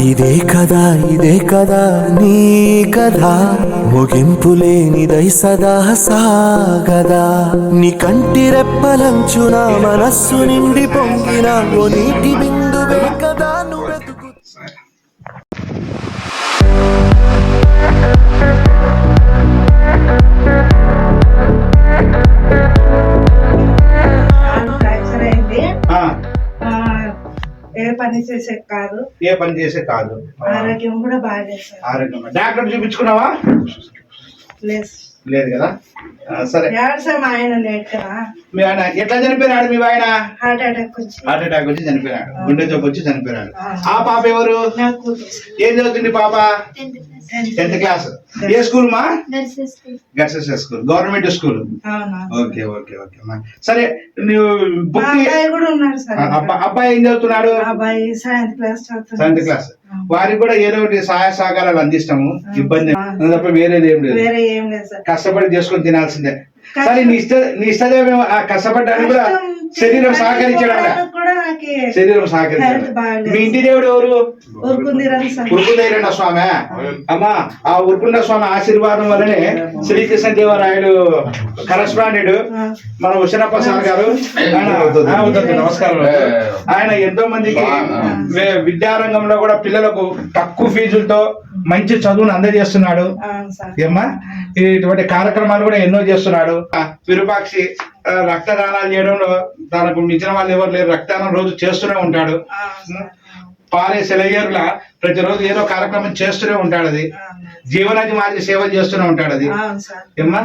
ఇదే కదా నీ కథ ముగింపులేనిదై సదా సాగదా నీ కంటి రెప్పలంచున మనస్సు నిండి పొంగిన ఓ నీటి బిందువే కదా నువ్వెతుకు ఏ పని చేసే కాదు ఆరోగ్యం కూడా బాగాలేదు. ఆరోగ్యం డాక్టర్ చూపించుకున్నావా? లేదు కదా. సరే ఆయన లేట్ మీ ఆయన ఎట్లా చనిపోయినాడు? మీ ఆయన హార్ట్ అటాక్ వచ్చి చనిపోయినాడు, గుండె జబ్బు వచ్చి చనిపోయినాడు. ఆ పాప ఎవరు? ఏం చదువుతుంది పాప? 10th class. ఏ స్కూల్ మా? Girls school, government school. Okay okay okay మా. సరే నువ్వు అబ్బాయి ఏం చదువుతున్నాడు? 7th class. వారికి కూడా ఏదో ఒకటి సహాయ సహకారాలు అందిస్తాము. ఇబ్బంది తప్ప వేరేది ఏం లేదు. కష్టపడి చేసుకొని తినాల్సిందే. సరే నీ ఇష్టదేమో కష్టపడ్డానికి కూడా శరీరం సహకరించడం. శరీరం సహకరించడం. మీ ఇంటి దేవుడు ఎవరు? ఉరుకుందీరన్న స్వామి. అమ్మా ఆ ఉరుకుండ స్వామి ఆశీర్వాదం వల్లనే శ్రీకృష్ణ దేవరాయలు కరస్పాండెంట్ మన ఉషరప్ప సార్ గారు. నమస్కారం. ఆయన ఎంతో మందికి విద్యారంగంలో కూడా పిల్లలకు తక్కువ ఫీజులతో మంచి చదువును అందజేస్తున్నాడు. ఏమ్మా ఇటువంటి కార్యక్రమాలు కూడా ఎన్నో చేస్తున్నాడు. విరూపాక్షి రక్తదానాలు చేయడంలో తనకు మించిన వాళ్ళు ఎవరు లేరు. రక్తదానం రోజు చేస్తూనే ఉంటాడు. పాలే సెలయేరులా ప్రతిరోజు ఏదో కార్యక్రమం చేస్తూనే ఉంటాడు. అది జీవనాది మార్చి సేవ చేస్తూనే ఉంటాడు. అది ఏమ్మా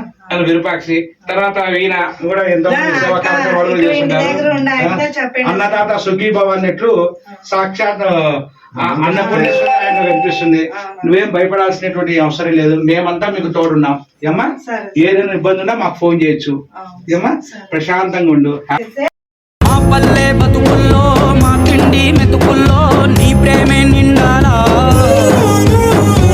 విరూపాక్షి. తర్వాత ఈయన కూడా ఎంతో మంది సేవా కార్యక్రమాలు చేస్తుంటారు. అన్నదాత సుఖీభవ అన్నట్లు సాక్షాత్ అన్నపూర్ణేశ్వరి ఆయన కనిపిస్తుంది. నువ్వేం భయపడాల్సినటువంటి అవసరం లేదు. మేమంతా మీకు తోడున్నాం. ఏమ్మా ఏదైనా ఇబ్బంది ఉన్నా మాకు ఫోన్ చేయొచ్చు. ఏమ్మా ప్రశాంతంగా ఉండు. మా పల్లె బతుకుల్లో మా తిండి మెతుకుల్లో నీ ప్రేమే నిండాలా.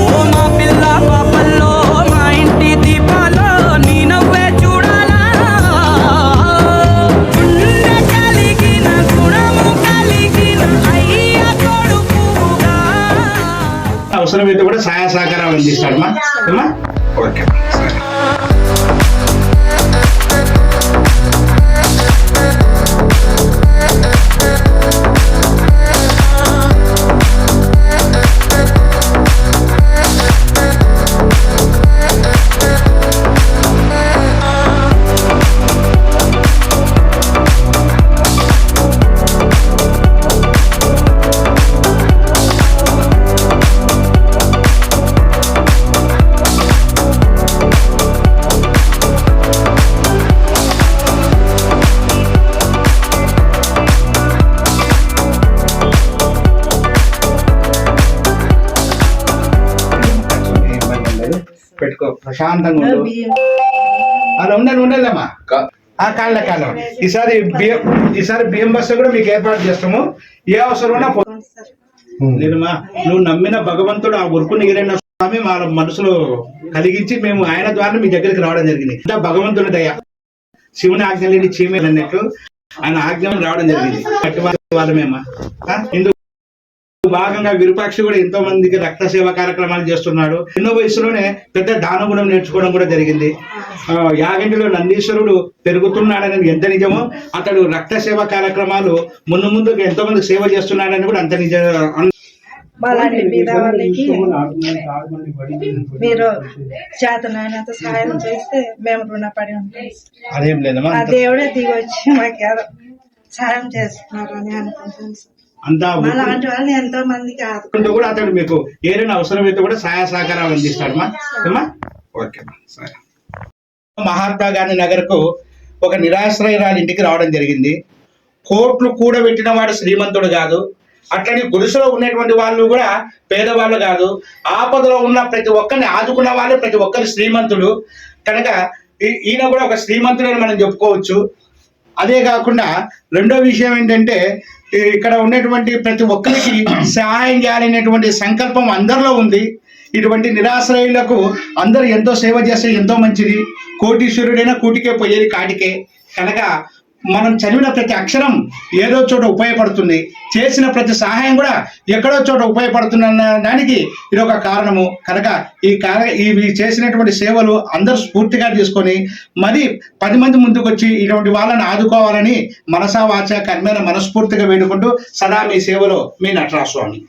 ఓ మా పిల్ల పాపల్లో మా ఇంటి దీపాలో నీ నవ్వే చూడాలా. కలిగిన గుణము కలిగిన అయ్య కొడుకుగా అవసరమైతే కూడా సహాయ సహకారాలు అందిస్తాడమ్మా. ఓకే పెట్టుకో, ప్రశాంతంగా ఉండు. అలా ఉండాలమ్మా. కాళ్ళ ఈసారి బియ్యం బస్సు కూడా మీకు ఏర్పాటు చేస్తాము. ఏ అవసరం ఉన్నా లేదమ్మా. నువ్వు నమ్మిన భగవంతుడు ఆ ఉరుకుని గిరన్న స్వామి మా మనసులో కలిగించి మేము ఆయన ద్వారా మీ దగ్గరికి రావడం జరిగింది. ఇంకా భగవంతుని దయ, శివుని ఆజ్ఞ లేని చీమేలు అన్నట్టు ఆయన ఆజ్ఞ రావడం జరిగింది. కట్టి వాళ్ళమేమ్మా. ఇందుకు భాగంగా విరూపాక్షి కూడా ఎంతో మందికి రక్త సేవా కార్యక్రమాలు చేస్తున్నాడు. ఎన్నో వయసులోనే పెద్ద దానగుణం నేర్చుకోవడం కూడా జరిగింది. యాగంటిలో నందీశ్వరుడు పెరుగుతున్నాడని ఎంత నిజమో అతడు రక్త సేవా కార్యక్రమాలు ముందు ఎంతో మంది సేవ చేస్తున్నాడని కూడా అంత నిజం. మీరు చేతనైనంత సహాయం చేస్తే మేము రుణపడి ఉంటాం. అదేం లేదమ్మా. దేవుడే దిగి వచ్చి మాకు సహాయం చేస్తున్నారు అని అనుకుంటాను. అలాంటి వాళ్ళని ఎంతో మందికి కూడా అతడు మీకు ఏదైనా అవసరమైతే కూడా సహాయ సహకారాలు అందిస్తాడమ్మా. ఓకే సరే. మహాత్మా గాంధీ నగర్ కు ఒక నిరాశ్రయురాలు ఇంటికి రావడం జరిగింది. కోట్లు కూడబెట్టిన వాడు శ్రీమంతుడు కాదు. అట్లని గుడిసెలో ఉన్నటువంటి వాళ్ళు కూడా పేదవాళ్ళు కాదు. ఆపదలో ఉన్న ప్రతి ఒక్కరిని ఆదుకున్న వాళ్ళు ప్రతి ఒక్కరి శ్రీమంతుడు కనుక ఈయన కూడా ఒక శ్రీమంతుడు అని మనం చెప్పుకోవచ్చు. అదే కాకుండా రెండో విషయం ఏంటంటే ఇక్కడ ఉన్నటువంటి ప్రతి ఒక్కరికి సహాయం చేయాలనేటువంటి సంకల్పం అందరిలో ఉంది. ఇటువంటి నిరాశ్రయులకు అందరూ ఎంతో సేవ చేస్తే ఎంతో మంచిది. కోటీశ్వరుడైనా కూటికే పోయేది కాటికే కనుక మనం చదివిన ప్రతి అక్షరం ఏదో చోట ఉపయోగపడుతుంది, చేసిన ప్రతి సహాయం కూడా ఎక్కడో చోట ఉపయోగపడుతున్న దానికి ఇది ఒక కారణము. కనుక ఇవి చేసినటువంటి సేవలు అందరూ స్ఫూర్తిగా తీసుకొని మరి 10 మంది ముందుకు వచ్చి ఇటువంటి వాళ్ళని ఆదుకోవాలని మనసా వాచ కర్మేణ మనస్ఫూర్తిగా వేడుకుంటూ సదా మీ సేవలో మీ నటరాజస్వామి.